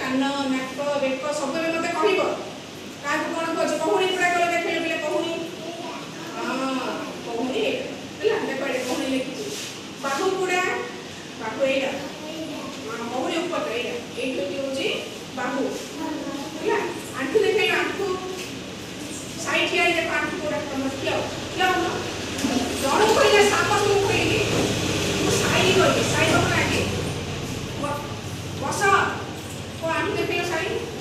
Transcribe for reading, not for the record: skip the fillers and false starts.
कान नाक बेक सब मत कह क्या कौन कह कहूणी गुड़ा कले देखे बोले कहूणी हाँ कहूणी है देख कहूणी लिखी बाहु गुड़ा बाहु एटा हाँ कहूणी ऊपर ये बाहु है आंठू देखे आंठू साइड हिया देख आंठू गुड़ा क्या क्या जड़ कहले साप सब कहली साई गई साई बस को आंठू देखे साई